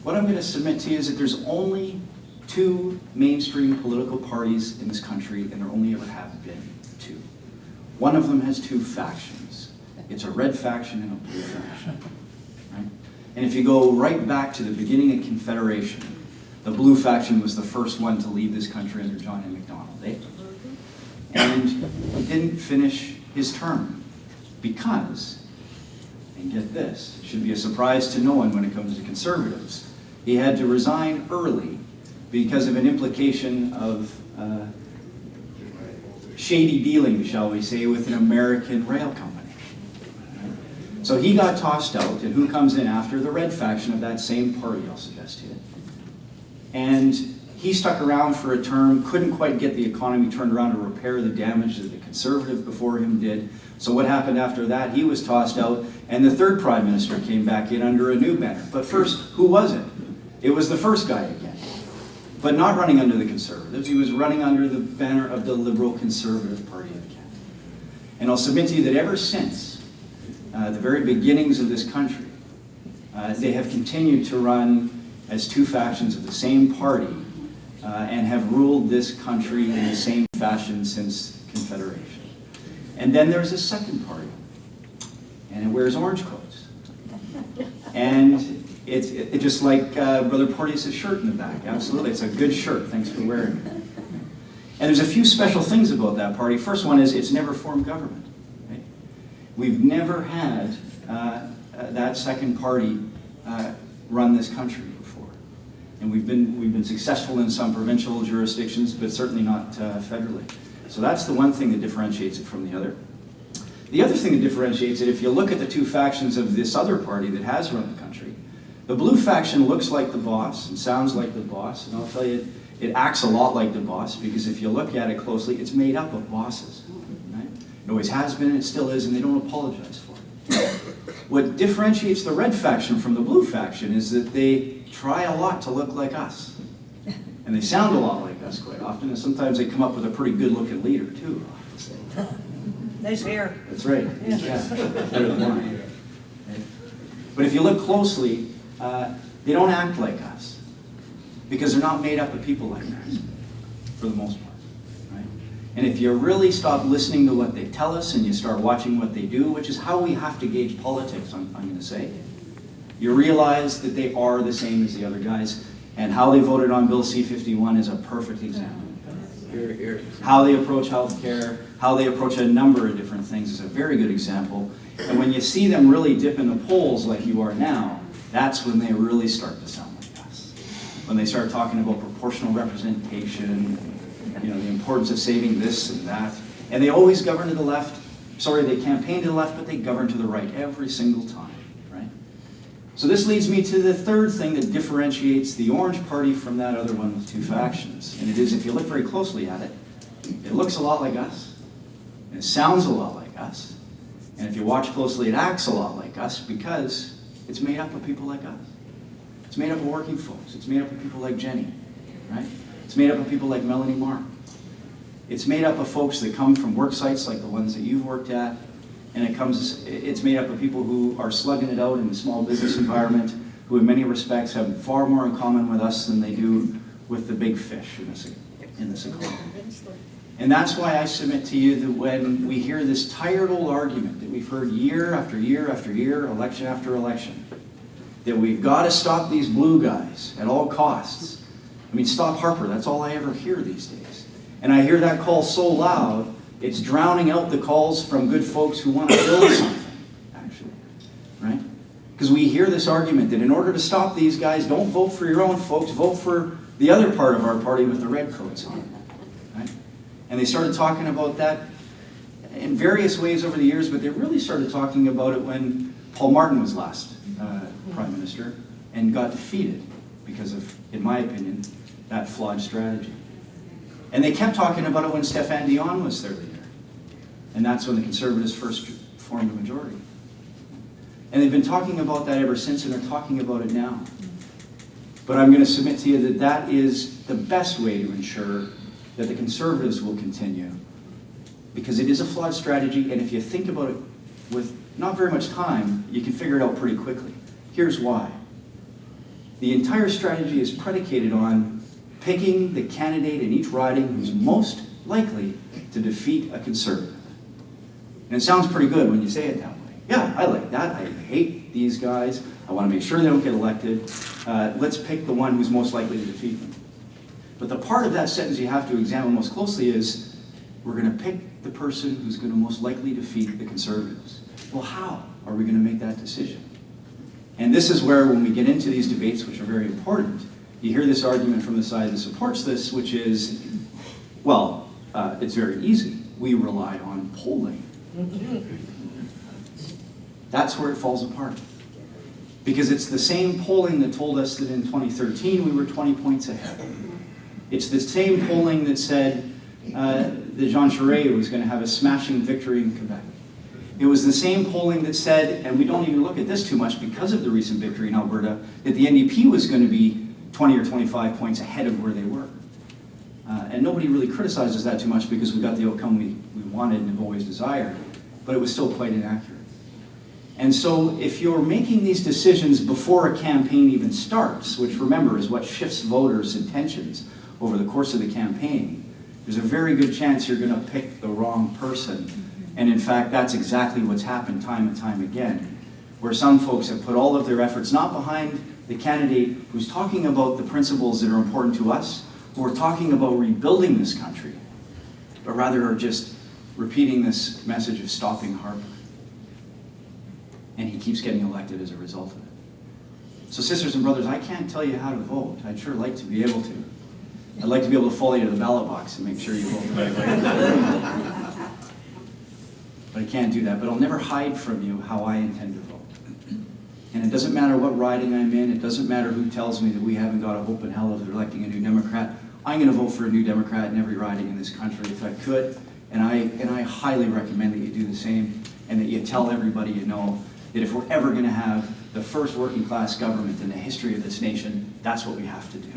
what I'm going to submit to you is that there's only two mainstream political parties in this country, and there only ever have been two. One of them has two factions. It's a red faction and a blue faction. Right? And if you go right back to the beginning of Confederation, the blue faction was the first one to leave this country under John A. Macdonald. And he didn't finish his term because, and get this, it should be a surprise to no one when it comes to Conservatives, he had to resign early because of an implication of shady dealing, shall we say, with an American rail company. So he got tossed out, and who comes in after? The red faction of that same party, I'll suggest to you. And he stuck around for a term, couldn't quite get the economy turned around to repair the damage that the Conservative before him did. So what happened after that? He was tossed out, and the third Prime Minister came back in under a new banner. But first, who was it? It was the first guy again. But not running under the Conservatives, he was running under the banner of the Liberal Conservative Party of Canada. And I'll submit to you that ever since the very beginnings of this country, they have continued to run as two factions of the same party and have ruled this country in the same fashion since Confederation. And then there's a second party, and it wears orange coats. And it's just like Brother Porteous' shirt in the back. Absolutely, it's a good shirt. Thanks for wearing it. And there's a few special things about that party. First one is it's never formed government. Right? We've never had that second party run this country before, and we've been successful in some provincial jurisdictions, but certainly not federally. So that's the one thing that differentiates it from the other. The other thing that differentiates it, if you look at the two factions of this other party that has run the country, the blue faction looks like the boss and sounds like the boss, and I'll tell you, it acts a lot like the boss, because if you look at it closely, it's made up of bosses. Right? It always has been, and it still is, and they don't apologize for it. What differentiates the red faction from the blue faction is that they try a lot to look like us. And they sound a lot like us quite often, and sometimes they come up with a pretty good-looking leader, too. Nice hair. That's right. Yeah. Better than mine. But if you look closely, they don't act like us, because they're not made up of people like us, for the most part. Right? And if you really stop listening to what they tell us and you start watching what they do, which is how we have to gauge politics, I'm going to say, you realize that they are the same as the other guys, and how they voted on Bill C-51 is a perfect example. How they approach health care, how they approach a number of different things is a very good example. And when you see them really dip in the polls like you are now, that's when they really start to sound like us. When they start talking about proportional representation, the importance of saving this and that. And they always govern to the left. Sorry, they campaign to the left, but they govern to the right every single time. So this leads me to the third thing that differentiates the Orange Party from that other one with two factions. And it is, if you look very closely at it, it looks a lot like us. And it sounds a lot like us. And if you watch closely, it acts a lot like us because it's made up of people like us. It's made up of working folks. It's made up of people like Jenny, right? It's made up of people like Melanie Marr. It's made up of folks that come from work sites like the ones that you've worked at. And it's made up of people who are slugging it out in the small business environment, who in many respects have far more in common with us than they do with the big fish in this economy. And that's why I submit to you that when we hear this tired old argument that we've heard year after year after year, election after election, that we've got to stop these blue guys at all costs. I mean, stop Harper, that's all I ever hear these days. And I hear that call so loud, it's drowning out the calls from good folks who want to build something, actually, right? Because we hear this argument that in order to stop these guys, don't vote for your own folks, vote for the other part of our party with the red coats on, right? And they started talking about that in various ways over the years, but they really started talking about it when Paul Martin was last Prime Minister and got defeated because of, in my opinion, that flawed strategy. And they kept talking about it when Stéphane Dion was their leader. And that's when the Conservatives first formed a majority. And they've been talking about that ever since, and they're talking about it now. But I'm going to submit to you that that is the best way to ensure that the Conservatives will continue. Because it is a flawed strategy, and if you think about it with not very much time, you can figure it out pretty quickly. Here's why. The entire strategy is predicated on picking the candidate in each riding who's most likely to defeat a Conservative. And it sounds pretty good when you say it that way. Yeah, I like that. I hate these guys. I want to make sure they don't get elected. Let's pick the one who's most likely to defeat them. But the part of that sentence you have to examine most closely is, we're going to pick the person who's going to most likely defeat the Conservatives. Well, how are we going to make that decision? And this is where, when we get into these debates, which are very important, you hear this argument from the side that supports this, which is, well, it's very easy. We rely on polling. That's where it falls apart. Because it's the same polling that told us that in 2013 we were 20 points ahead. It's the same polling that said that Jean Charest was going to have a smashing victory in Quebec. It was the same polling that said, and we don't even look at this too much because of the recent victory in Alberta, that the NDP was going to be 20 or 25 points ahead of where they were. And nobody really criticizes that too much because we got the outcome we wanted and have always desired, but it was still quite inaccurate. And so if you're making these decisions before a campaign even starts, which remember is what shifts voters' intentions over the course of the campaign, there's a very good chance you're going to pick the wrong person. And in fact, that's exactly what's happened time and time again, where some folks have put all of their efforts not behind the candidate who's talking about the principles that are important to us, who are talking about rebuilding this country, but rather are just repeating this message of stopping Harper. And he keeps getting elected as a result of it. So sisters and brothers, I can't tell you how to vote. I'd sure like to be able to. I'd like to be able to follow you to the ballot box and make sure you vote the right way. But I can't do that. But I'll never hide from you how I intend to vote. And it doesn't matter what riding I'm in. It doesn't matter who tells me that we haven't got a hope in hell of electing a new Democrat. I'm going to vote for a new Democrat in every riding in this country if I could. And I highly recommend that you do the same and that you tell everybody you know that if we're ever going to have the first working class government in the history of this nation, that's what we have to do.